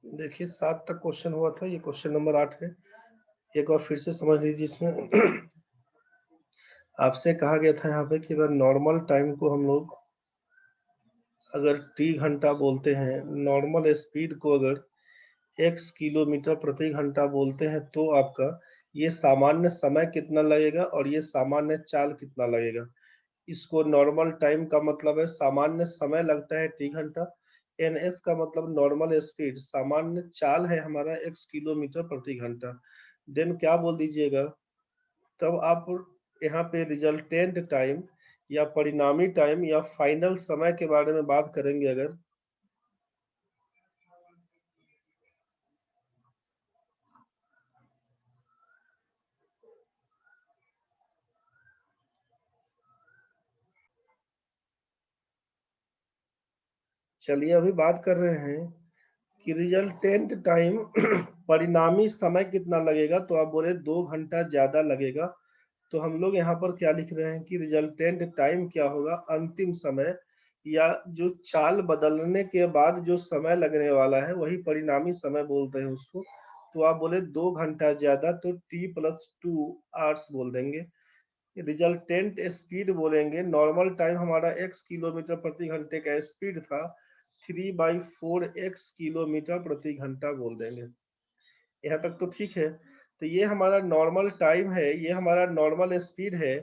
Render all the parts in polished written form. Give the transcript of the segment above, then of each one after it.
देखिए 7 तक क्वेश्चन हुआ था, ये क्वेश्चन नंबर 8 है। एक बार फिर से समझ लीजिए इसमें। आपसे कहा गया था यहाँ पे कि अगर नॉर्मल टाइम को हम लोग अगर टी घंटा बोलते हैं, नॉर्मल स्पीड को अगर x किलोमीटर प्रति घंटा बोलते हैं, तो आपका ये सामान्य समय कितना लगेगा और ये सामान्य चाल कितना लगेगा। इसको नॉर्मल टाइम का मतलब है सामान्य समय लगता है टी घंटा, ns का मतलब नॉर्मल स्पीड, सामान्य चाल है हमारा x किलोमीटर प्रति घंटा। देन क्या बोल दीजिएगा, तब आप यहाँ पे रिजल्टेंट टाइम या परिणामी टाइम या फाइनल समय के बारे में बात करेंगे अगर, चलिए अभी बात कर रहे हैं कि रिजल्टेंट टाइम परिणामी समय कितना लगेगा, तो आप बोले 2 घंटा ज्यादा लगेगा। तो हम लोग यहाँ पर क्या लिख रहे हैं कि रिजल्टेंट टाइम क्या होगा, अंतिम समय या जो चाल बदलने के बाद जो समय लगने वाला है वही परिणामी समय बोलते हैं उसको। तो आप बोले 2 घंटा ज्यादा, तो t+2 आवर्स बोल देंगे। रिजल्टेंट स्पीड बोलेंगे, नॉर्मल टाइम हमारा x किलोमीटर प्रति घंटे का स्पीड था, 3/4 x किलोमीटर प्रति घंटा बोल देंगे। यहाँ तक तो ठीक है। तो ये हमारा नॉर्मल टाइम है, ये हमारा नॉर्मल स्पीड है,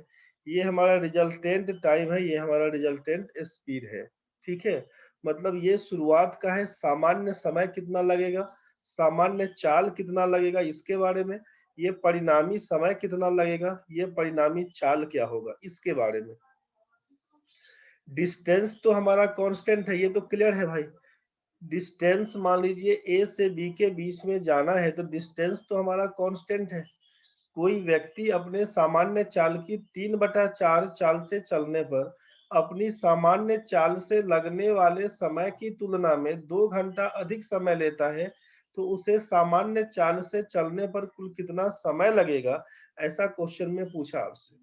ये हमारा रिजल्टेंट टाइम है, ये हमारा रिजल्टेंट स्पीड है। ठीक है, मतलब ये शुरुआत का है, सामान्य समय कितना लगेगा, सामान्य चाल कितना लगेगा इसके बारे में, ये परिणामी समय कितना लगेगा, ये परिणामी चाल क्या होगा इसके बारे में। डिस्टेंस तो हमारा कांस्टेंट है, ये तो क्लियर है भाई। डिस्टेंस मान लीजिए ए से बी के बीच में जाना है, तो डिस्टेंस तो हमारा कांस्टेंट है। कोई व्यक्ति अपने सामान्य चाल की 3/4 चाल से चलने पर अपनी सामान्य चाल से लगने वाले समय की तुलना में 2 घंटा अधिक समय लेता है, तो उसे सामान्य चाल से चलने पर कुल कितना समय लगेगा, ऐसा क्वेश्चन में पूछा आपसे।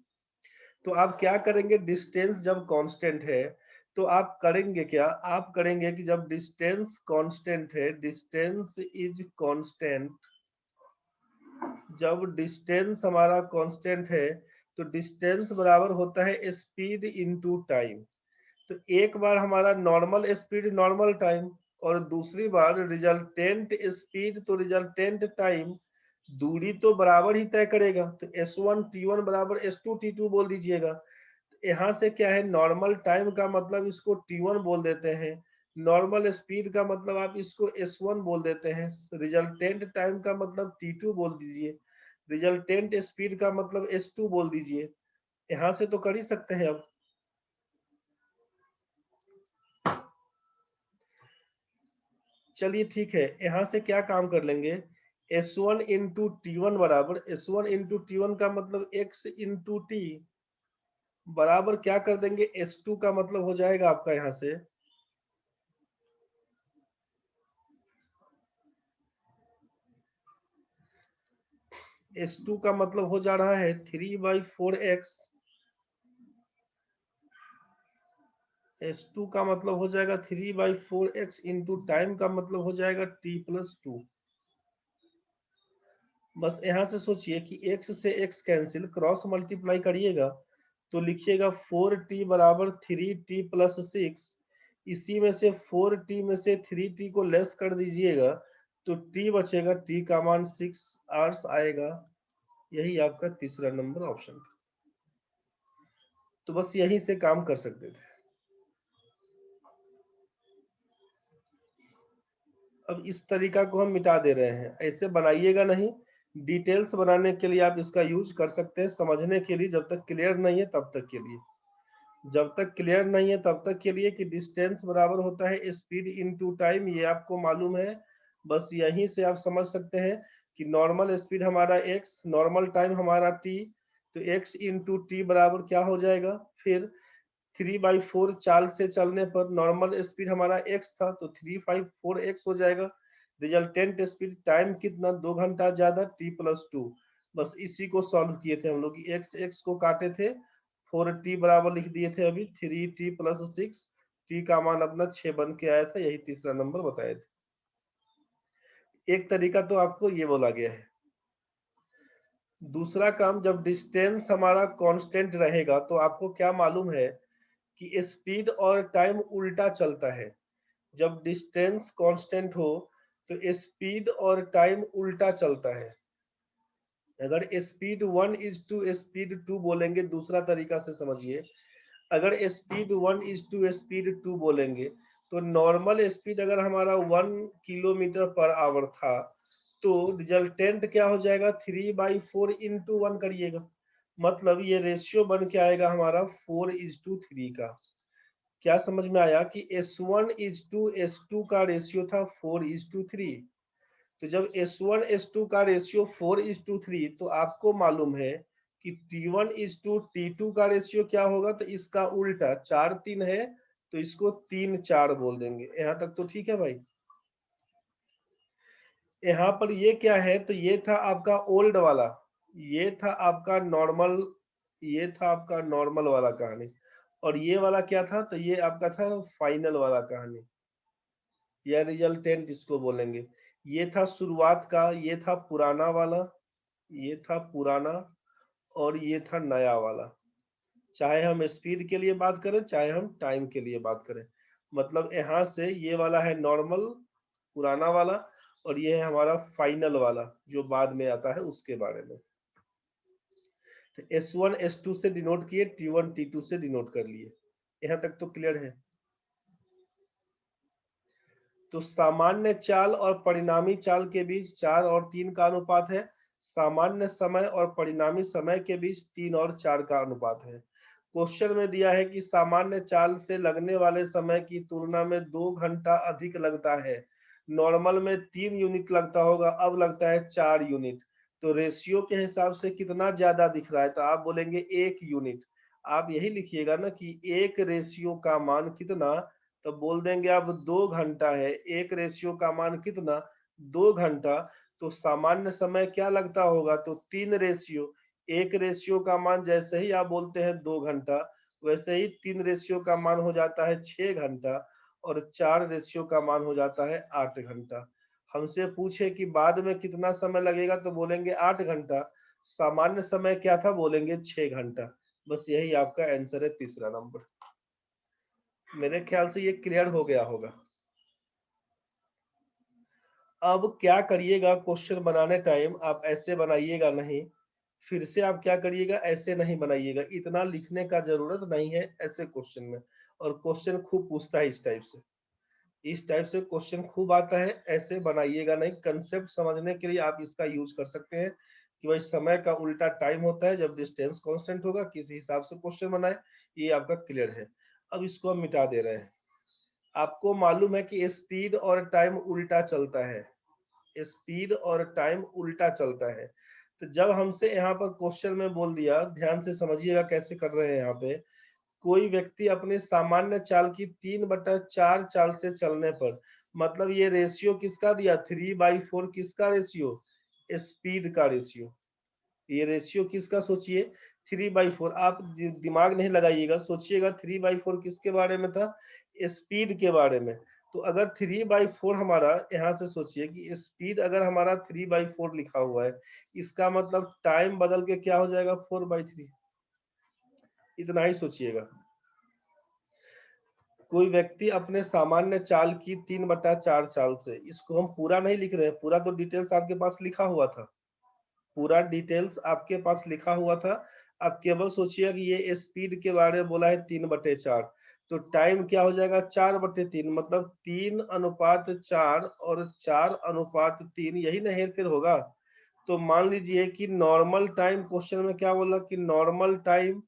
तो आप क्या करेंगे, डिस्टेंस जब कांस्टेंट है तो आप करेंगे क्या, आप करेंगे कि जब डिस्टेंस कांस्टेंट है, डिस्टेंस इज कांस्टेंट, जब डिस्टेंस हमारा कांस्टेंट है तो डिस्टेंस बराबर होता है स्पीड इनटू टाइम। तो एक बार हमारा नॉर्मल स्पीड नॉर्मल टाइम और दूसरी बार रिजल्टेंट स्पीड तो रिजल्टेंट टाइम, दूरी तो बराबर ही तय करेगा। तो s1 t1 बराबर s2 t2 बोल दीजिएगा। यहाँ से क्या है, नॉर्मल टाइम का मतलब इसको t1 बोल देते हैं, नॉर्मल स्पीड का मतलब आप इसको s1 बोल देते हैं, रिजल्टेंट टाइम का मतलब t2 बोल दीजिए, रिजल्टेंट स्पीड का मतलब s2 बोल दीजिए। यहाँ से तो कर ही सकते हैं। अब चलिए ठीक है, यहाँ से क्या काम कर लेंगे, s1 इंटू टी1 बराबर, s1 इंटू टी1 का मतलब x इंटू टी बराबर क्या कर देंगे, s2 का मतलब हो जाएगा आपका यहाँ से s2 का मतलब हो जा रहा है 3/4x, s2 का मतलब हो जाएगा 3/4x इंटू टाइम का मतलब हो जाएगा t+2। बस यहाँ से सोचिए कि x से x कैंसिल, क्रॉस मल्टीप्लाई करिएगा तो लिखिएगा 4t बराबर 3t+6, इसी में से 4t में से 3t को लेस कर दीजिएगा तो t बचेगा, t का मान 6 आवर्स आएगा। यही आपका तीसरा नंबर ऑप्शन था। तो बस यहीं से काम कर सकते थे। अब इस तरीका को हम मिटा दे रहे हैं, ऐसे बनाइएगा नहीं। डिटेल्स बनाने के लिए आप इसका यूज कर सकते हैं, समझने के लिए, जब तक क्लियर नहीं है तब तक के लिए, जब तक क्लियर नहीं है तब तक के लिए कि डिस्टेंस बराबर होता है स्पीड इनटू टाइम, ये आपको मालूम है। बस यहीं से आप समझ सकते हैं कि नॉर्मल स्पीड हमारा x, नॉर्मल टाइम हमारा t, तो x इंटू टी बराबर क्या हो जाएगा, फिर 3/4 चाल से चलने पर नॉर्मल स्पीड हमारा x था तो 3/4x हो जाएगा। रिजल्टेंट स्पीड टाइम कितना, 2 घंटा ज्यादा, t+2। बस इसी को सॉल्व किए थे हम लोग, x x को काटे थे, 4t बराबर लिख दिए थे, अभी 3t+6, t का मान अपना 6 बन के आया था, यही तीसरा नंबर बताए थे। एक तरीका तो आपको ये बोला गया है। दूसरा काम, जब डिस्टेंस हमारा कांस्टेंट रहेगा तो आपको क्या मालूम है कि स्पीड और टाइम उल्टा चलता है। जब डिस्टेंस कांस्टेंट हो तो स्पीड और टाइम उल्टा चलता है। अगर स्पीड 1 इज टू स्पीड 2 बोलेंगे, दूसरा तरीका से समझिए, अगर स्पीड 1 इज टू स्पीड 2 बोलेंगे तो नॉर्मल स्पीड अगर हमारा 1 किलोमीटर पर आवर था तो रिजल्टेंट क्या हो जाएगा, 3/4 इंटू 1 करिएगा, मतलब ये रेशियो बन के आएगा हमारा 4:3 का। क्या समझ में आया कि S1 इज टू S2 का रेशियो था 4:3। तो जब S1 S2 का रेशियो 4:3, तो आपको मालूम है कि T1 इज टू T2 का रेशियो क्या होगा, तो इसका उल्टा 4:3 है तो इसको 3:4 बोल देंगे। यहाँ तक तो ठीक है भाई। यहाँ पर ये क्या है, तो ये था आपका ओल्ड वाला, ये था आपका नॉर्मल, ये था आपका नॉर्मल वाला कहानी, और ये वाला क्या था, तो ये आपका था फाइनल वाला कहानी या रिजल्टेंट जिसको बोलेंगे। ये था शुरुआत का, ये था पुराना वाला, ये था पुराना, और ये था नया वाला। चाहे हम स्पीड के लिए बात करें चाहे हम टाइम के लिए बात करें, मतलब यहाँ से ये वाला है नॉर्मल पुराना वाला, और ये है हमारा फाइनल वाला जो बाद में आता है उसके बारे में। तो S1 S2 से डिनोट किए, T1 T2 से डिनोट कर लिए। यहाँ तक तो क्लियर है। तो सामान्य चाल और परिणामी चाल के बीच 4 और 3 का अनुपात है। सामान्य समय और परिणामी समय के बीच 3 और 4 का अनुपात है। क्वेश्चन में दिया है कि सामान्य चाल से लगने वाले समय की तुलना में 2 घंटा अधिक लगता है। नॉर्मल में 3 यूनिट लगता होगा, अब लगता है 4 यूनिट। तो रेशियो के हिसाब से कितना ज्यादा दिख रहा है, तो आप बोलेंगे 1 यूनिट। आप यही लिखिएगा ना कि एक रेशियो का मान कितना, तो बोल देंगे अब 2 घंटा है। एक रेशियो का मान कितना, 2 घंटा। तो सामान्य समय क्या लगता होगा, तो 3 रेशियो। एक रेशियो का मान जैसे ही आप बोलते हैं 2 घंटा, वैसे ही 3 रेशियो का मान हो जाता है 6 घंटा, और 4 रेशियो का मान हो जाता है 8 घंटा। हमसे पूछे कि बाद में कितना समय लगेगा, तो बोलेंगे 8 घंटा। सामान्य समय क्या था, बोलेंगे 6 घंटा। बस यही आपका आंसर है, तीसरा नंबर। मेरे ख्याल से ये क्लियर हो गया होगा। अब क्या करिएगा, क्वेश्चन बनाने टाइम आप ऐसे बनाइएगा नहीं, फिर से आप क्या करिएगा, ऐसे नहीं बनाइएगा। इतना लिखने का जरूरत नहीं है ऐसे क्वेश्चन में, और क्वेश्चन खूब पूछता है इस टाइप से। इस टाइप से क्वेश्चन खूब आता है, ऐसे बनाइएगा नहीं। कंसेप्ट समझने के लिए आप इसका यूज कर सकते हैं कि भाई समय का उल्टा टाइम होता है जब डिस्टेंस कांस्टेंट होगा, किस हिसाब से क्वेश्चन बनाए। ये आपका क्लियर है। अब इसको हम मिटा दे रहे हैं। आपको मालूम है कि स्पीड और टाइम उल्टा चलता है, स्पीड और टाइम उल्टा चलता है। तो जब हमसे यहाँ पर क्वेश्चन में बोल दिया, ध्यान से समझिएगा कैसे कर रहे हैं यहाँ पे, कोई व्यक्ति अपने सामान्य चाल की 3/4 चाल से चलने पर, मतलब ये रेशियो किसका दिया, 3/4 किसका रेशियो, स्पीड का रेशियो। ये रेशियो किसका सोचिए, 3/4। आप दिमाग नहीं लगाइएगा, सोचिएगा 3/4 किसके बारे में था, स्पीड के बारे में। तो अगर 3/4 हमारा, यहाँ से सोचिए कि स्पीड अगर हमारा 3/4 लिखा हुआ है, इसका मतलब टाइम बदल के क्या हो जाएगा, 4/3। इतना ही सोचिएगा। कोई व्यक्ति अपने सामान्य चाल की 3/4 चाल से, इसको हम पूरा नहीं लिख रहे हैं, पूरा तो डिटेल्स आपके पास लिखा हुआ था, पूरा डिटेल्स आपके पास लिखा हुआ था। अब केवल सोचिए कि ये स्पीड के बारे में बोला है 3/4, तो टाइम क्या हो जाएगा, 4/3, मतलब 3:4 और 4:3, यही ना हेर फेर होगा। तो मान लीजिए कि नॉर्मल टाइम, क्वेश्चन में क्या बोला कि नॉर्मल टाइम,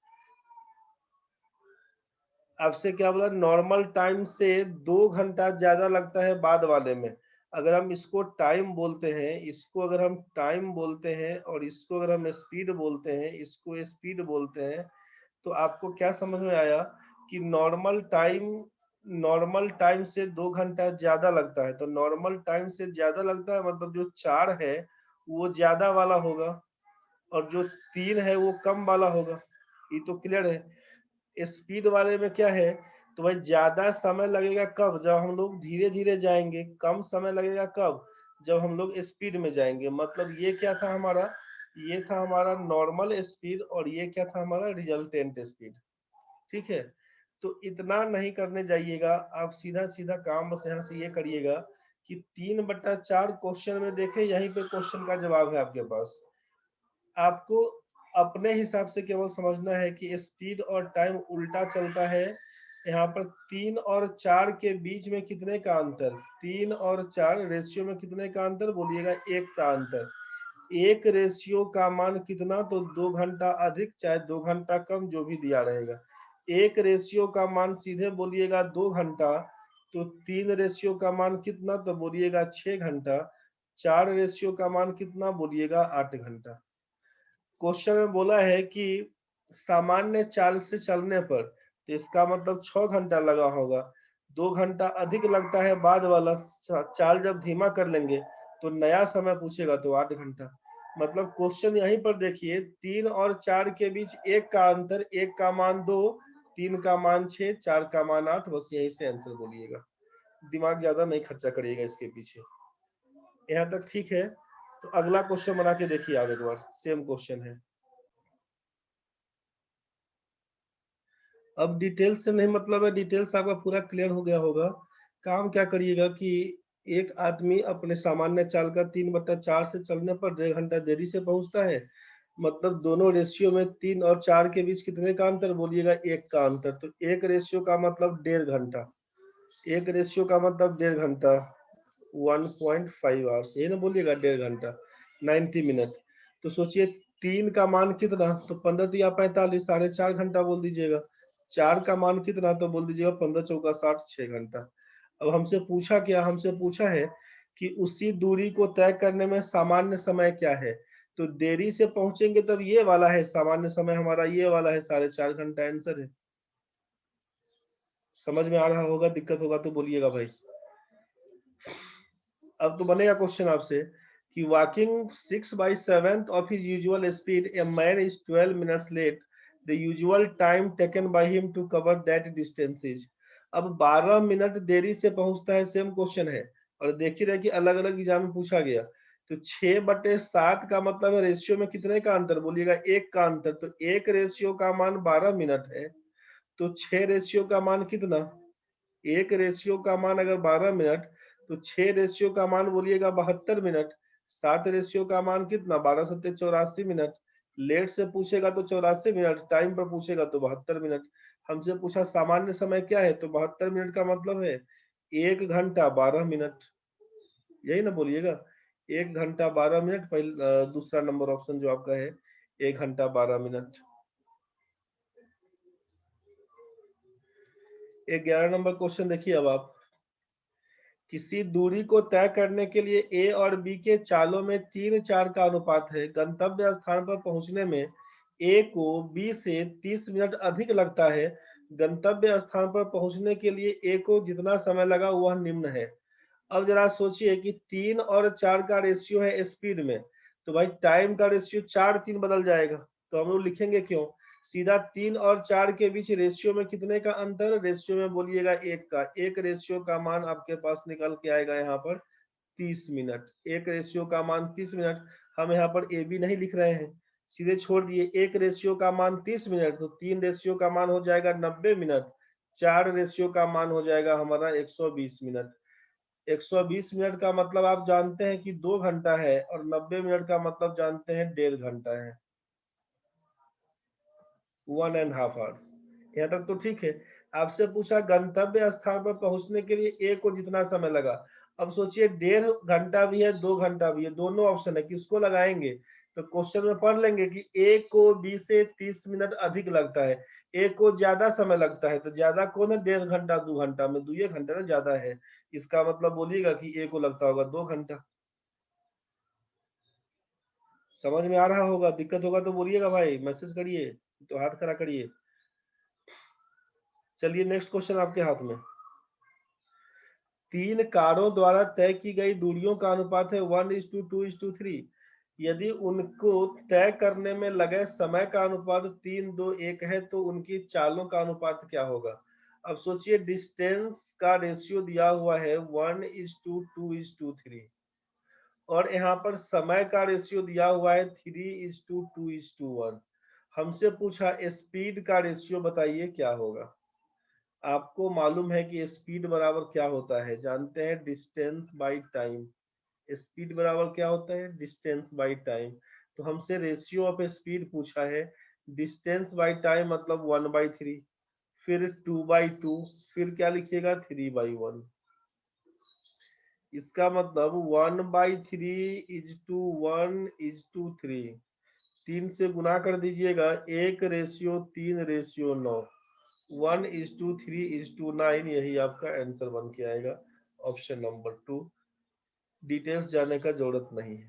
आपसे क्या बोला, नॉर्मल टाइम से 2 घंटा ज्यादा लगता है बाद वाले में। अगर हम इसको टाइम बोलते हैं, इसको अगर हम टाइम बोलते हैं, और इसको अगर हम स्पीड बोलते हैं, इसको स्पीड बोलते हैं, तो आपको क्या समझ में आया कि नॉर्मल टाइम से 2 घंटा ज्यादा लगता है। तो नॉर्मल टाइम से ज्यादा लगता है मतलब जो 4 है वो ज्यादा वाला होगा, और जो 3 है वो कम वाला होगा। ये तो क्लियर है। स्पीड वाले में क्या है, तो भाई ज्यादा समय लगेगा कब, जब हम लोग धीरे धीरे जाएंगे। कम समय लगेगा कब, जब हम लोग स्पीड में जाएंगे। मतलब ये क्या था हमारा, ये था हमारा नॉर्मल स्पीड और ये क्या था हमारा रिजल्टेंट स्पीड। ठीक है, तो इतना नहीं करने जाइएगा आप, सीधा सीधा काम बस यहाँ से ये करिएगा कि 3/4 क्वेश्चन में देखे, यहीं पे क्वेश्चन का जवाब है आपके पास। आपको अपने हिसाब से केवल समझना है कि स्पीड और टाइम उल्टा चलता है। यहाँ पर 3 और 4 के बीच में कितने का अंतर, 3 और 4 रेशियो में कितने का अंतर बोलिएगा, 1 का अंतर। एक रेशियो का मान कितना, तो 2 घंटा अधिक चाहे 2 घंटा कम जो भी दिया रहेगा। एक रेशियो का मान सीधे बोलिएगा 2 घंटा, तो 3 रेशियो का मान कितना, तो बोलिएगा 6 घंटा। 4 रेशियो का मान कितना बोलिएगा, 8 घंटा। क्वेश्चन में बोला है कि सामान्य चाल से चलने पर, तो इसका मतलब 6 घंटा लगा होगा। 2 घंटा अधिक लगता है बाद वाला, चाल जब धीमा कर लेंगे तो नया समय पूछेगा तो 8 घंटा। मतलब क्वेश्चन यहीं पर देखिए, 3 और 4 के बीच 1 का अंतर, 1 का मान 2, 3 का मान 6, 4 का मान 8, बस यहीं से आंसर बोलिएगा। दिमाग ज्यादा नहीं खर्चा करिएगा इसके पीछे। यहाँ तक ठीक है। तो अगला क्वेश्चन बना के देखिए आप एक बार, सेम क्वेश्चन है। अब डिटेल्स से नहीं मतलब है, डिटेल्स आपका पूरा क्लियर हो गया होगा। काम क्या करिएगा कि एक आदमी अपने सामान्य चाल का 3/4 से चलने पर 1.5 घंटा देरी से पहुंचता है। मतलब दोनों रेशियो में 3 और 4 के बीच कितने का अंतर बोलिएगा, 1 का अंतर। तो एक रेशियो का मतलब 1.5 घंटा, एक रेशियो का मतलब 1.5 घंटा, 1.5 आवर्स, ये ना बोलिएगा 1.5 घंटा, 90 मिनट। तो सोचिए 3 का मान कितना, तो 15 या 45, 4.5 घंटा बोल दीजिएगा। 4 का मान कितना, तो बोल दीजिएगा 15 चौका 60, 6 घंटा। अब हमसे पूछा क्या, हमसे पूछा है कि उसी दूरी को तय करने में सामान्य समय क्या है। तो देरी से पहुंचेंगे तब ये वाला है सामान्य समय, हमारा ये वाला है 4.5 घंटा, आंसर है। समझ में आ रहा होगा, दिक्कत होगा तो बोलिएगा भाई। अब तो बनेगा क्वेश्चन आपसे कि walking 6/7 of his usual speed a man is 12 minutes late, the usual time taken by him to cover that distance is. अब 12 मिनट देरी से पहुंचता है, सेम क्वेश्चन है। और देख ही रहे कि अलग अलग एग्जाम में पूछा गया। तो 6/7 का मतलब है रेशियो में कितने का अंतर बोलिएगा, 1 का अंतर। तो एक रेशियो का मान 12 मिनट है, तो 6 रेशियो का मान कितना, एक रेशियो का मान अगर 12 मिनट, तो 6 रेशियो का मान बोलिएगा 72 मिनट। 7 रेशियो का मान कितना, 12×7 = 84 मिनट। लेट से पूछेगा तो 84 मिनट, टाइम पर पूछेगा तो 72 मिनट। हमसे पूछा सामान्य समय क्या है, तो 72 मिनट का मतलब है 1 घंटा 12 मिनट। यही ना बोलिएगा, 1 घंटा 12 मिनट। पहले दूसरा नंबर ऑप्शन जो आपका है, 1 घंटा 12 मिनट। 11 नंबर क्वेश्चन देखिए अब आप। किसी दूरी को तय करने के लिए ए और बी के चालों में 3-4 का अनुपात है। गंतव्य स्थान पर पहुंचने में ए को बी से 30 मिनट अधिक लगता है। गंतव्य स्थान पर पहुंचने के लिए ए को जितना समय लगा वह निम्न है। अब जरा सोचिए कि 3 और 4 का रेशियो है स्पीड में, तो भाई टाइम का रेशियो 4-3 बदल जाएगा। तो हम लोग लिखेंगे क्यों, सीधा 3 और 4 के बीच रेशियो में कितने का अंतर, रेशियो में बोलिएगा 1 का। एक रेशियो का मान आपके पास निकल के आएगा यहाँ पर 30 मिनट। एक रेशियो का मान 30 मिनट। हम यहाँ पर ए बी नहीं लिख रहे हैं, सीधे छोड़ दिए। एक रेशियो का मान 30 मिनट, तो 3 रेशियो का मान हो जाएगा 90 मिनट। 4 रेशियो का मान हो जाएगा हमारा 120 मिनट। 120 मिनट का मतलब आप जानते हैं कि 2 घंटा है, और 90 मिनट का मतलब जानते हैं 1.5 घंटा है, 1.5 आवर्स। यहाँ तक तो ठीक है। आपसे पूछा गंतव्य स्थान पर पहुंचने के लिए ए को जितना समय लगा। अब सोचिए 1.5 घंटा भी है, 2 घंटा भी है, दोनों ऑप्शन है, किसको लगाएंगे। तो क्वेश्चन में पढ़ लेंगे कि ए को बी से 30 मिनट अधिक लगता है, ए को ज्यादा समय लगता है। तो ज्यादा कौन है, 1.5 घंटा 2 घंटा में 2 घंटा ना ज्यादा है। इसका मतलब बोलिएगा कि ए को लगता होगा 2 घंटा। समझ में आ रहा होगा, दिक्कत होगा तो बोलिएगा भाई, मैसेज करिए, तो हाथ खड़ा करिए। चलिए नेक्स्ट क्वेश्चन आपके हाथ में। 3 कारों द्वारा तय की गई दूरियों का अनुपात है 1:2:3। यदि उनको तय करने में लगे समय का अनुपात 3:2:1 है, तो उनकी चालों का अनुपात क्या होगा। अब सोचिए डिस्टेंस का रेशियो दिया हुआ है 1:2:3। और यहाँ पर समय का रेशियो दिया हुआ है 3:2:1। हमसे पूछा स्पीड का रेशियो बताइए क्या होगा। आपको मालूम है कि स्पीड बराबर क्या होता है, जानते हैं, डिस्टेंस बाई टाइम। स्पीड बराबर क्या होता है, डिस्टेंस बाई टाइम। तो हमसे रेशियो ऑफ स्पीड पूछा है, डिस्टेंस बाई टाइम मतलब 1/3, फिर 2/2, फिर क्या लिखिएगा 3/1। इसका मतलब 1/3:1:3, 3 से गुना कर दीजिएगा, 1:3:9, 1:3:9, यही आपका आंसर बन के आएगा, ऑप्शन नंबर 2। डिटेल्स जाने का जरूरत नहीं है,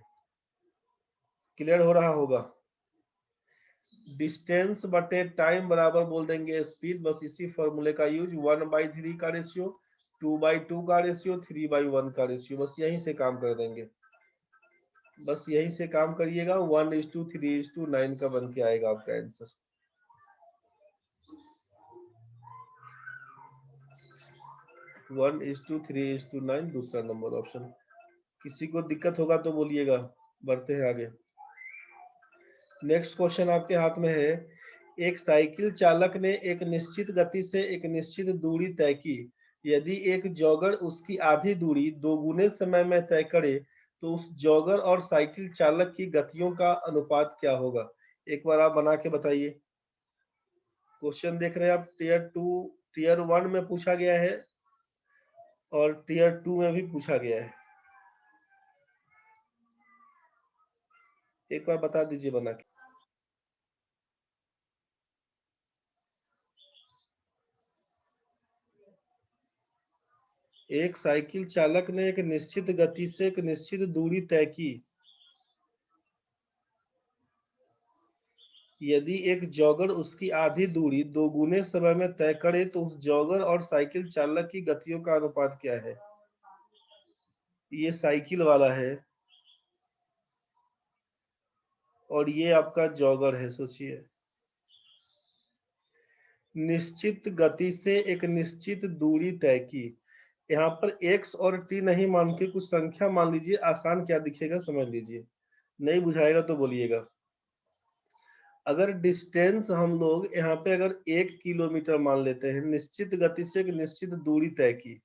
क्लियर हो रहा होगा। डिस्टेंस बटे टाइम बराबर बोल देंगे स्पीड, बस इसी फॉर्मूले का यूज, 1/3 का रेशियो, 2/2 का रेशियो, 3/1 का रेशियो, बस यहीं से काम कर देंगे, बस यहीं से काम करिएगा। 1:3:9 का बन के आएगा आपका आंसर। वन इज टू 3:9 दूसरा नंबर ऑप्शन। किसी को दिक्कत होगा तो बोलिएगा, बढ़ते हैं आगे। नेक्स्ट क्वेश्चन आपके हाथ में है, एक साइकिल चालक ने एक निश्चित गति से एक निश्चित दूरी तय की। यदि एक जॉगर उसकी आधी दूरी दोगुने समय में तय करे तो उस जॉगर और साइकिल चालक की गतियों का अनुपात क्या होगा। एक बार आप बना के बताइए। क्वेश्चन देख रहे हैं आप, टीयर 1 में पूछा गया है और टीयर 2 में भी पूछा गया है। एक बार बता दीजिए बना के। एक साइकिल चालक ने एक निश्चित गति से एक निश्चित दूरी तय की। यदि एक जॉगर उसकी आधी दूरी दोगुने समय में तय करे तो उस जॉगर और साइकिल चालक की गतियों का अनुपात क्या है। ये साइकिल वाला है और ये आपका जॉगर है। सोचिए, निश्चित गति से एक निश्चित दूरी तय की। यहाँ पर x और t नहीं मान के कुछ संख्या मान लीजिए, आसान क्या दिखेगा समझ लीजिए, नहीं बुझाएगा तो बोलिएगा। अगर डिस्टेंस हम लोग यहाँ पे अगर 1 किलोमीटर मान लेते हैं, निश्चित गति से एक निश्चित दूरी तय की,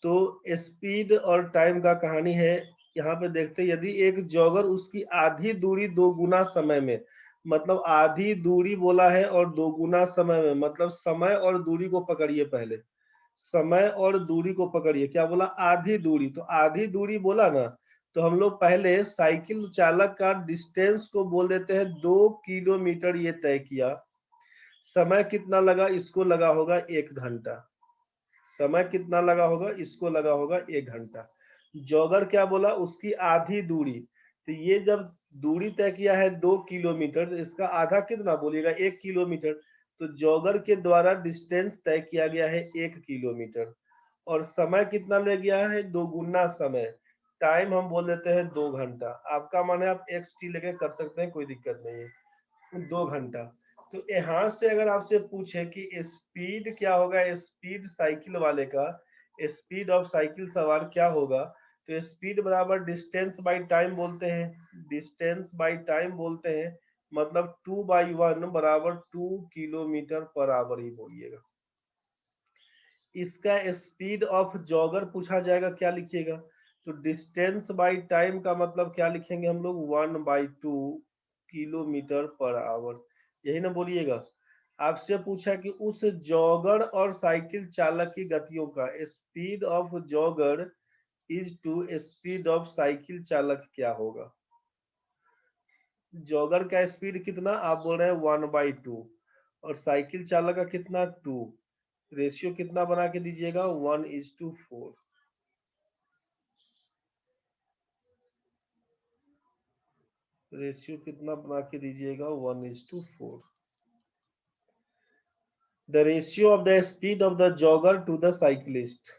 तो स्पीड और टाइम का कहानी है। यहाँ पे देखते हैं, यदि एक जॉगर उसकी आधी दूरी दोगुना समय में, मतलब आधी दूरी बोला है और दोगुना समय में, मतलब समय और दूरी को पकड़िए पहले, समय और दूरी को पकड़िए। क्या बोला, आधी दूरी, तो आधी दूरी बोला ना, तो हम लोग पहले साइकिल चालक का डिस्टेंस को बोल देते हैं 2 किलोमीटर, ये तय किया। समय कितना लगा, इसको लगा होगा 1 घंटा। समय कितना लगा होगा, इसको लगा होगा 1 घंटा। जॉगर क्या बोला, उसकी आधी दूरी, तो ये जब दूरी तय किया है 2 किलोमीटर, तो इसका आधा कितना बोलिएगा, 1 किलोमीटर। तो जॉगर के द्वारा डिस्टेंस तय किया गया है 1 किलोमीटर, और समय कितना ले गया है, दोगुना समय। टाइम हम बोल देते हैं 2 घंटा। आपका मन है आप एक्स टी लेके कर सकते हैं, कोई दिक्कत नहीं है, 2 घंटा। तो यहाँ से अगर आपसे पूछे कि स्पीड क्या होगा, स्पीड साइकिल वाले का, स्पीड ऑफ साइकिल सवार क्या होगा, तो स्पीड बराबर डिस्टेंस बाई टाइम बोलते हैं, डिस्टेंस बाई टाइम बोलते हैं, मतलब 2/1 बराबर 2 किलोमीटर पर आवर ही बोलिएगा। इसका स्पीड ऑफ जॉगर पूछा जाएगा, क्या लिखिएगा, तो डिस्टेंस बाई टाइम का मतलब क्या लिखेंगे हम लोग, 1/2 किलोमीटर पर आवर, यही ना बोलिएगा। आपसे पूछा कि उस जॉगर और साइकिल चालक की गतियों का, speed of jogger is to speed of cycle चालक क्या होगा। जॉगर का स्पीड कितना, आप बोल रहे हैं 1/2, और साइकिल चालक का कितना 2, रेशियो कितना बना के दीजिएगा, 1:4। रेशियो कितना बना के दीजिएगा, 1:4। The ratio of the speed of the jogger to the cyclist.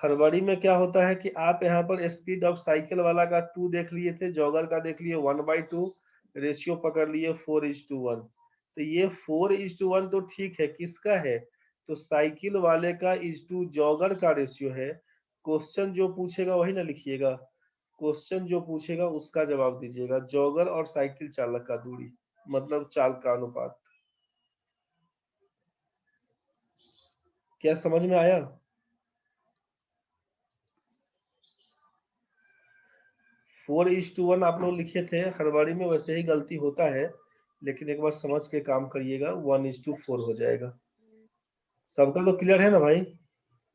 हड़बड़ी में क्या होता है कि आप यहाँ पर स्पीड ऑफ साइकिल वाला का 2 देख लिए थे, जॉगर का देख लिए 1/2, रेशियो पकड़ लिए 4:1। तो ये 4:1 तो ठीक है, किसका है, तो साइकिल वाले का इज टू जॉगर का रेशियो है। क्वेश्चन जो पूछेगा वही ना लिखिएगा। क्वेश्चन जो पूछेगा उसका जवाब दीजिएगा। जॉगर और साइकिल चालक का दूरी, मतलब चाल का अनुपात। क्या समझ में आया? 4:1 आप लोग लिखे थे, हर बारी में वैसे ही गलती होता है, लेकिन एक बार समझ के काम करिएगा, 1:4 हो जाएगा। सबका तो क्लियर है ना भाई?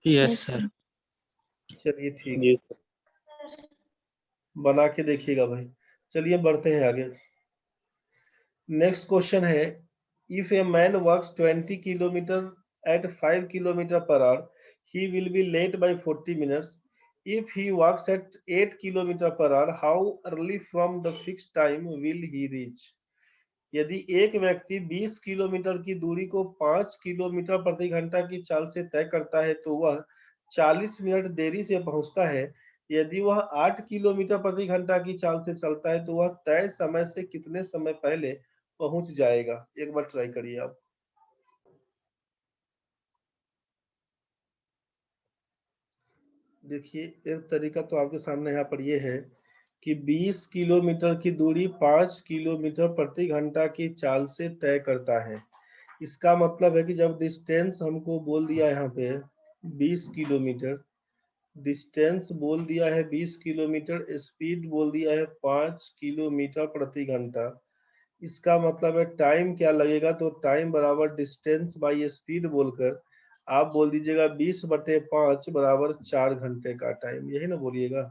Yes sir. चलिए ठीक, बना के देखिएगा भाई। चलिए बढ़ते हैं आगे। नेक्स्ट क्वेश्चन है, if a man works 20 kilometre at 5 kilometre per hour, he will be late by 40 minutes. If he walks at 8 kilometer per hour, how early from the fixed time will he reach? यदि एक व्यक्ति 20 kilometre की दूरी को 5 kilometre प्रति घंटा की चाल से तय करता है तो वह 40 मिनट देरी से पहुंचता है। यदि वह 8 किलोमीटर प्रति घंटा की चाल से चलता है तो वह तय समय से कितने समय पहले पहुंच जाएगा? एक बार ट्राई करिए आप। देखिए, एक तरीका तो आपके सामने यहाँ पर ये है कि 20 किलोमीटर की दूरी 5 किलोमीटर प्रति घंटा की चाल से तय करता है। इसका मतलब है कि जब डिस्टेंस हमको बोल दिया यहाँ पे 20 किलोमीटर, डिस्टेंस बोल दिया है 20 किलोमीटर, स्पीड बोल दिया है 5 किलोमीटर प्रति घंटा, इसका मतलब है टाइम क्या लगेगा? तो टाइम बराबर डिस्टेंस बाई स्पीड बोलकर आप बोल दीजिएगा 20/5 बराबर 4 घंटे का टाइम, यही ना बोलिएगा।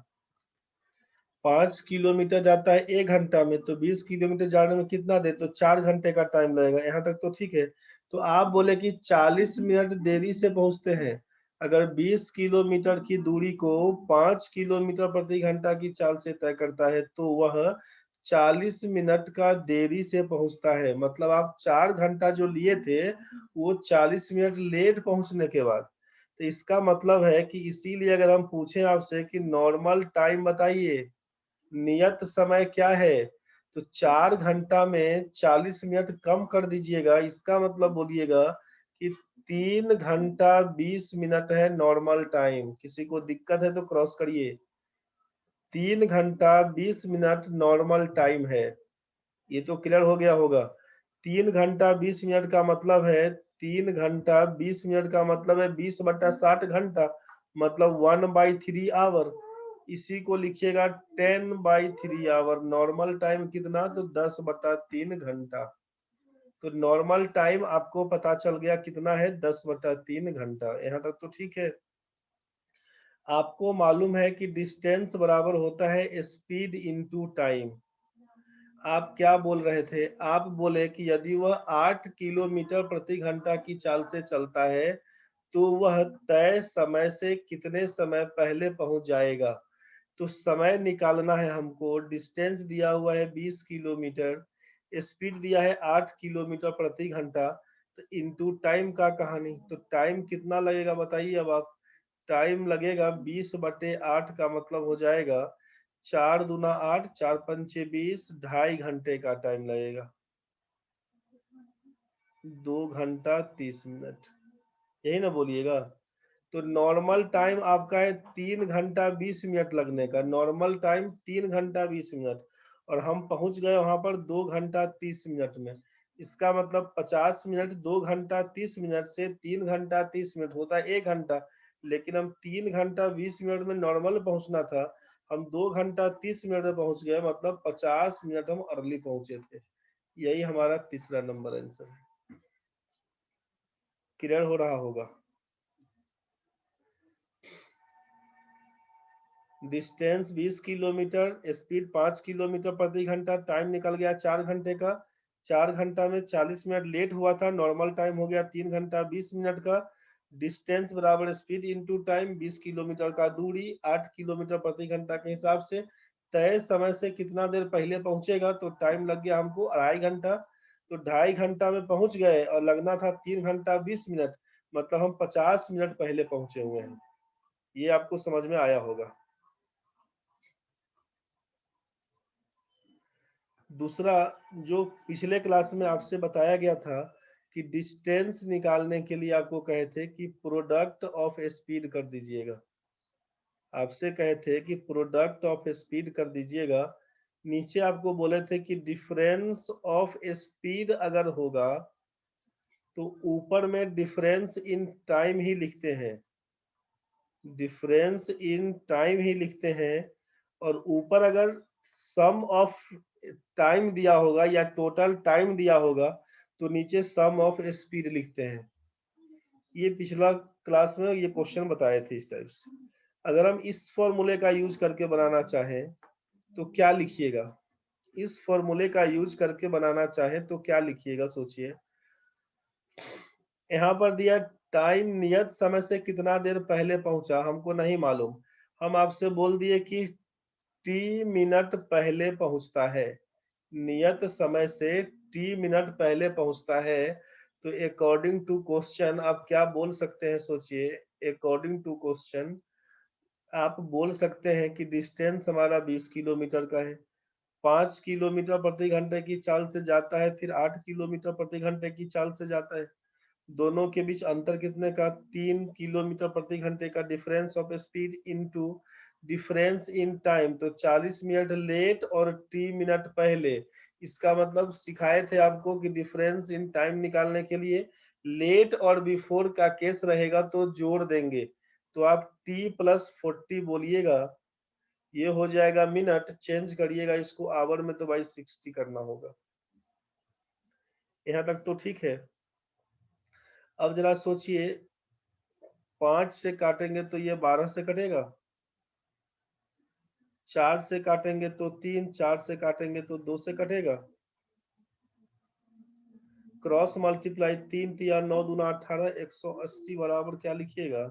5 किलोमीटर जाता है 1 घंटा में, तो 20 किलोमीटर जाने में कितना देर? तो 4 घंटे का टाइम लगेगा। यहाँ तक तो ठीक है। तो आप बोले कि 40 मिनट देरी से पहुंचते हैं। अगर 20 किलोमीटर की दूरी को 5 किलोमीटर प्रति घंटा की चाल से तय करता है तो वह 40 मिनट का देरी से पहुंचता है। मतलब आप 4 घंटा जो लिए थे वो 40 मिनट लेट पहुंचने के बाद। तो इसका मतलब है कि इसीलिए अगर हम पूछें आपसे कि नॉर्मल टाइम बताइए, नियत समय क्या है, तो 4 घंटा में 40 मिनट कम कर दीजिएगा, इसका मतलब बोलिएगा कि 3 घंटा 20 मिनट है नॉर्मल टाइम। किसी को दिक्कत है तो क्रॉस करिए। 3 घंटा 20 मिनट नॉर्मल टाइम है। ये तो क्लियर हो गया होगा। 3 घंटा 20 मिनट का मतलब है, 3 घंटा 20 मिनट का मतलब है 20/60 घंटा, मतलब 1/3 आवर। इसी को लिखिएगा 10/3 आवर। नॉर्मल टाइम कितना? तो 10/3 घंटा। तो नॉर्मल टाइम आपको पता चल गया कितना है? 10/3 घंटा। यहाँ तक तो ठीक है। आपको मालूम है कि डिस्टेंस बराबर होता है स्पीड इनटू टाइम। आप क्या बोल रहे थे? आप बोले कि यदि वह 8 किलोमीटर प्रति घंटा की चाल से चलता है तो वह तय समय से कितने समय पहले पहुंच जाएगा। तो समय निकालना है हमको। डिस्टेंस दिया हुआ है 20 किलोमीटर, स्पीड दिया है 8 किलोमीटर प्रति घंटा, तो इनटू टाइम का कहानी। तो टाइम कितना लगेगा बताइए अब आप। टाइम लगेगा 20/8 का मतलब हो जाएगा 4 दूना 8, 4 पंचे 20, 2.5 घंटे का टाइम लगेगा। 2 घंटा 30 मिनट, यही ना बोलिएगा। तो नॉर्मल टाइम आपका है 3 घंटा 20 मिनट लगने का। नॉर्मल टाइम 3 घंटा 20 मिनट, और हम पहुंच गए वहां पर 2 घंटा 30 मिनट में। इसका मतलब 50 मिनट 2 घंटा 30 मिनट से 3 घंटा 30 मिनट होता है 1 घंटा। लेकिन हम 3 घंटा 20 मिनट में नॉर्मल पहुंचना था, हम 2 घंटा 30 मिनट में पहुंच गए, मतलब 50 मिनट हम अर्ली पहुंचे थे। यही हमारा तीसरा नंबर आंसर है। क्लियर हो रहा होगा। डिस्टेंस 20 किलोमीटर, स्पीड 5 किलोमीटर प्रति घंटा, टाइम निकल गया 4 घंटे का। 4 घंटा में 40 मिनट लेट हुआ था, नॉर्मल टाइम हो गया 3 घंटा 20 मिनट का। डिस्टेंस बराबर स्पीड इनटू टाइम, 20 किलोमीटर का दूरी 8 किलोमीटर प्रति घंटा के हिसाब से तय समय से कितना देर पहले पहुंचेगा, तो टाइम लग गया हमको 2.5 घंटा। तो 2.5 घंटा में पहुंच गए और लगना था 3 घंटा 20 मिनट, मतलब हम 50 मिनट पहले पहुंचे हुए हैं। ये आपको समझ में आया होगा। दूसरा, जो पिछले क्लास में आपसे बताया गया था कि डिस्टेंस निकालने के लिए आपको कहे थे कि प्रोडक्ट ऑफ स्पीड कर दीजिएगा। आपसे कहे थे कि प्रोडक्ट ऑफ स्पीड कर दीजिएगा। नीचे आपको बोले थे कि डिफरेंस ऑफ स्पीड अगर होगा तो ऊपर में डिफरेंस इन टाइम ही लिखते हैं, डिफरेंस इन टाइम ही लिखते हैं। और ऊपर अगर सम ऑफ टाइम दिया होगा या टोटल टाइम दिया होगा तो नीचे सम ऑफ स्पीड लिखते हैं। ये पिछला क्लास में ये क्वेश्चन बताए थे इस टाइप से। अगर हम इस फॉर्मूले का यूज करके बनाना चाहें तो क्या लिखिएगा? इस फॉर्मूले का यूज करके बनाना चाहे तो क्या लिखिएगा, सोचिए। यहाँ पर दिया टाइम नियत समय से कितना देर पहले पहुंचा, हमको नहीं मालूम। हम आपसे बोल दिए कि टी मिनट पहले पहुंचता है, नियत समय से टी मिनट पहले पहुंचता है। तो अकॉर्डिंग टू क्वेश्चन आप क्या बोल सकते हैं, सोचिए। अकॉर्डिंग टू क्वेश्चन आप बोल सकते हैं कि डिस्टेंस हमारा 20 किलोमीटर का है, 5 किलोमीटर प्रति घंटे की चाल से जाता है, फिर 8 किलोमीटर प्रति घंटे की चाल से जाता है। दोनों के बीच अंतर कितने का? 3 किलोमीटर प्रति घंटे का difference of speed into difference in time, तो 40 मिनट लेट और टी मिनट पहले। इसका मतलब सिखाए थे आपको कि डिफरेंस इन टाइम निकालने के लिए लेट और बिफोर का केस रहेगा तो जोड़ देंगे। तो आप टी प्लस 40 बोलिएगा, ये हो जाएगा मिनट, चेंज करिएगा इसको आवर में तो भाई 60 करना होगा। यहाँ तक तो ठीक है। अब जरा सोचिए, 5 से काटेंगे तो ये 12 से कटेगा, 4 से काटेंगे तो 3, 4 से काटेंगे तो 2 से कटेगा। क्रॉस मल्टीप्लाई 3 तिया 9 दूना 18, 180 बराबर क्या लिखिएगा?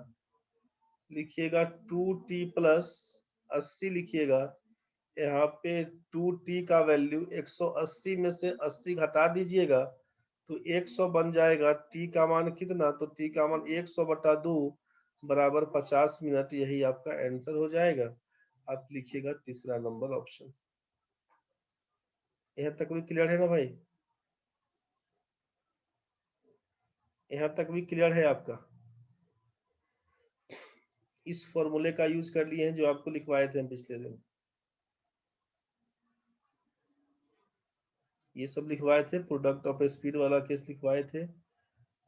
लिखिएगा 2t प्लस 80 लिखिएगा। यहाँ पे 2t का वैल्यू 180 में से 80 घटा दीजिएगा तो 100 बन जाएगा। t का मान कितना? तो t का मान 100/2 बराबर 50 मिनट। यही आपका आंसर हो जाएगा। आप लिखिएगा तीसरा नंबर ऑप्शन। यहाँ तक भी क्लियर है ना भाई? यहाँ तक भी क्लियर है आपका? इस फॉर्मूले का यूज कर लिए हैं जो आपको लिखवाए थे हम पिछले दिन। ये सब लिखवाए थे, प्रोडक्ट ऑफ स्पीड वाला केस लिखवाए थे,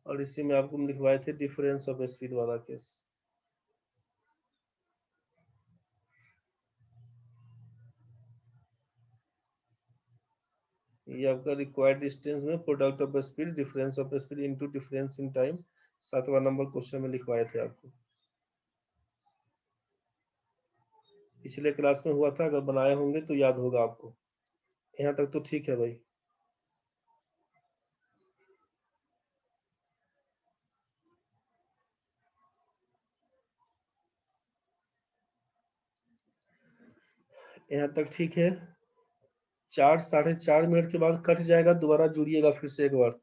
और इसी में आपको लिखवाए थे डिफरेंस ऑफ स्पीड वाला केस। ये आपका रिक्वायर्ड डिस्टेंस में product of speed difference of speed into difference in time 7वां नंबर क्वेश्चन में लिखवाए थे आपको। पिछले क्लास में हुआ था, अगर बनाए होंगे तो याद होगा आपको। यहाँ तक तो ठीक है भाई? यहाँ तक ठीक है। 4 4.5 मिनट के बाद कट जाएगा, दोबारा जुड़िएगा फिर से एक बार।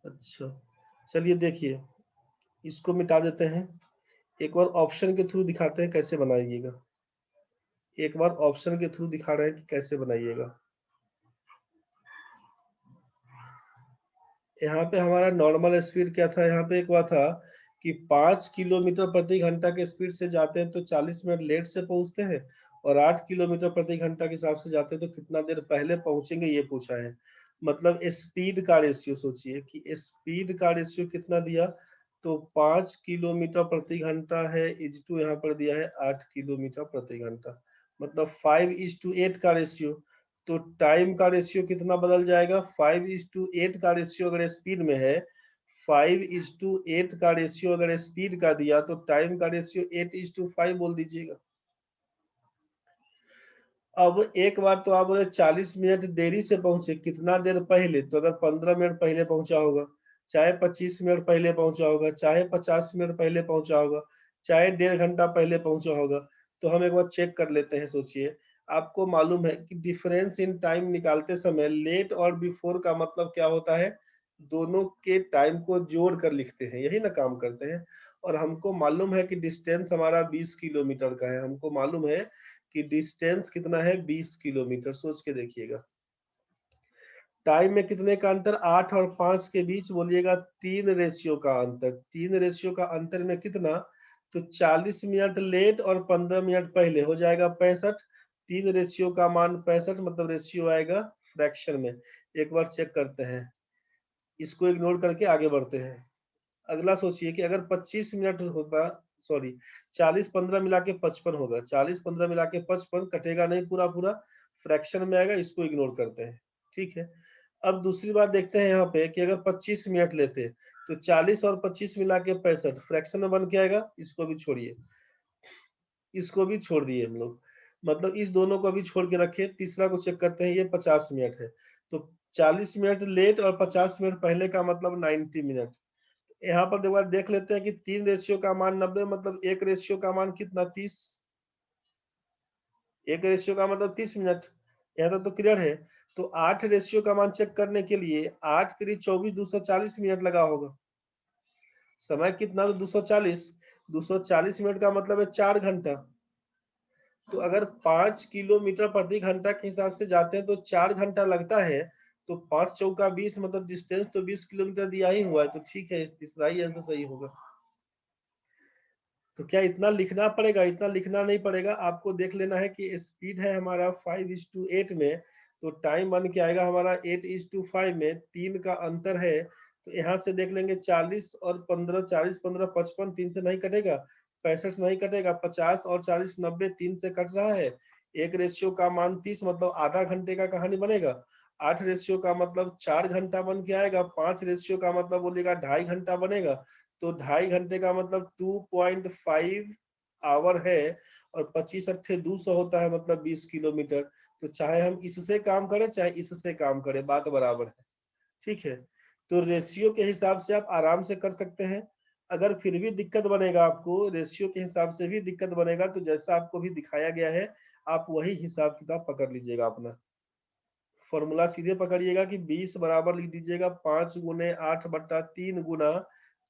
अच्छा, चलिए देखिए, इसको मिटा देते हैं। एक बार ऑप्शन के थ्रू दिखाते हैं कैसे बनाइएगा। एक बार ऑप्शन के थ्रू दिखा रहे हैं कि कैसे बनाइएगा। यहाँ पे हमारा नॉर्मल स्पीड क्या था? यहाँ पे एक बात था कि 5 किलोमीटर प्रति घंटा के स्पीड से जाते हैं तो 40 मिनट लेट से पहुंचते हैं, और 8 किलोमीटर प्रति घंटा के हिसाब से जाते हैं तो कितना देर पहले पहुंचेंगे, ये पूछा है। मतलब स्पीड का रेशियो सोचिए कि स्पीड का रेशियो कितना दिया। तो 5 किलोमीटर प्रति घंटा है इज टू यहाँ पर दिया है 8 किलोमीटर प्रति घंटा, मतलब 5:8 का रेशियो। तो टाइम का रेशियो कितना बदल जाएगा? 5:8 का रेशियो अगर स्पीड में है, 5:8 का रेशियो अगर स्पीड का दिया तो टाइम का रेशियो 8:5 बोल दीजिएगा। अब एक बार तो आप बोले 40 मिनट देरी से पहुंचे, कितना देर पहले? तो अगर 15 मिनट पहले पहुंचा होगा, चाहे 25 मिनट पहले पहुंचा होगा, चाहे 50 मिनट पहले पहुंचा होगा, चाहे 1.5 घंटा पहले पहुंचा होगा। तो हम एक बार चेक कर लेते हैं। सोचिए, आपको मालूम है कि डिफरेंस इन टाइम निकालते समय लेट और बिफोर का मतलब क्या होता है? दोनों के टाइम को जोड़ कर लिखते हैं, यही ना काम करते हैं। और हमको मालूम है कि डिस्टेंस हमारा 20 किलोमीटर का है। हमको मालूम है कि डिस्टेंस कितना है? 20 किलोमीटर। सोच के देखिएगा, टाइम में कितने का अंतर, 8 और 5 के बीच बोलिएगा 3 रेशियो का अंतर। 3 रेशियो का अंतर में कितना, तो 40 मिनट लेट और 15 मिनट पहले हो जाएगा 65। 3 रेशियो का मान 65, मतलब रेशियो आएगा फ्रैक्शन में। एक बार चेक करते हैं, इसको इग्नोर करके आगे बढ़ते हैं। अगला सोचिए कि अगर 25 मिनट होता, सॉरी 40 15 मिला के 55 होगा, 40 15 मिला के 55 कटेगा नहीं पूरा पूरा, फ्रैक्शन में आएगा, इसको इग्नोर करते हैं। ठीक है, अब दूसरी बात देखते हैं यहाँ पे कि अगर 25 मिनट लेते तो 40 और 25 मिला के 65 फ्रैक्शन में बन के आएगा, इसको भी छोड़िए, इसको भी छोड़ दिए हम लोग, मतलब इस दोनों को भी छोड़ के रखे। तीसरा को चेक करते हैं, ये 50 मिनट है, तो 40 मिनट लेट और 50 मिनट पहले का मतलब 90 मिनट। यहाँ पर एक बार देख लेते हैं कि 3 रेशियो का मान 90, मतलब एक रेशियो का मान कितना, 30। एक रेशियो का मतलब 30 मिनट, यहाँ तक तो क्लियर है। तो 8 रेशियो का मान चेक करने के लिए 8 3 24 240 मिनट लगा होगा। समय कितना, तो 240। 240 मिनट का मतलब है 4 घंटा। तो अगर 5 किलोमीटर प्रति घंटा के हिसाब से जाते हैं तो 4 घंटा लगता है। तो 5 चौका 20, मतलब डिस्टेंस तो 20 किलोमीटर दिया ही हुआ है, तो ठीक है, तीसरा ही आंसर सही होगा। तो क्या इतना लिखना पड़ेगा, इतना लिखना नहीं पड़ेगा, आपको देख लेना है कि स्पीड है हमारा 5:8 में, तो टाइम बन के आएगा हमारा 8:5 में, 3 का अंतर है। तो यहाँ से देख लेंगे 40 और 15, 40 15 55, 3 से नहीं कटेगा, 65 नहीं कटेगा, 50 और 40 90, 3 से कट रहा है। एक रेशियो का मान 30, मतलब आधा घंटे का कहानी बनेगा। 8 रेशियो का मतलब 4 घंटा बन के आएगा। 5 रेशियो का मतलब बोलेगा 2.5 घंटा बनेगा। तो 2.5 घंटे का मतलब 2.5 आवर है, और 25 अट्ठे 200 होता है, मतलब 20 किलोमीटर। तो चाहे हम इससे काम करें चाहे इससे काम करें, बात बराबर है। ठीक है, तो रेशियो के हिसाब से आप आराम से कर सकते हैं। अगर फिर भी दिक्कत बनेगा आपको, रेशियो के हिसाब से भी दिक्कत बनेगा, तो जैसा आपको भी दिखाया गया है, आप वही हिसाब किताब पकड़ लीजिएगा अपना। फॉर्मूला सीधे पकड़िएगा कि 20 बराबर लिख दीजिएगा 5 गुने 8 बट्टा 3 गुना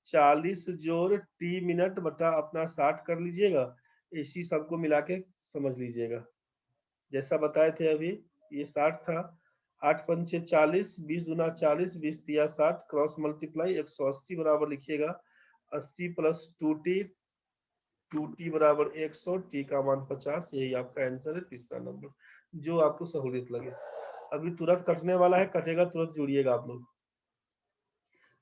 40 जोड़ टी मिनट बट्टा अपना 60 कर लीजिएगा। इसी सबको मिला के समझ लीजिएगा, जैसा बताए थे अभी, ये 60 था। 8 पंचे 40, 20 गुना 40, 20 तिया 60, क्रॉस मल्टीप्लाई 180 बराबर लिखिएगा 80 प्लस 2t, 2t बराबर 100, टी का मान 50। यही आपका आंसर है, तीसरा नंबर, जो आपको सहूलियत लगे। अभी तुरंत कटने वाला है, कटेगा तुरंत जुड़िएगा आप लोग।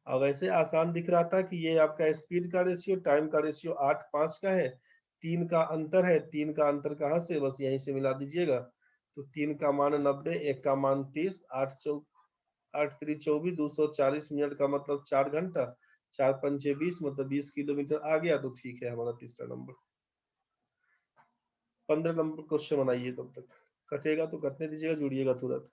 अब वैसे आसान दिख रहा था कि ये आपका स्पीड का रेशियो, टाइम का रेशियो 8:5 का है, 3 का अंतर है। 3 का अंतर कहाँ से, बस यहीं से मिला दीजिएगा। तो 3 का मान 90, 1 का मान 30, 8 3 24, 240 मिनट का मतलब 4 घंटा, 4 पंचे 20, मतलब 20 किलोमीटर आ गया। तो ठीक है, हमारा तीसरा नंबर। 15 नंबर क्वेश्चन बनाइए, तब तक कटेगा तो कटने दीजिएगा, जुड़िएगा तुरंत।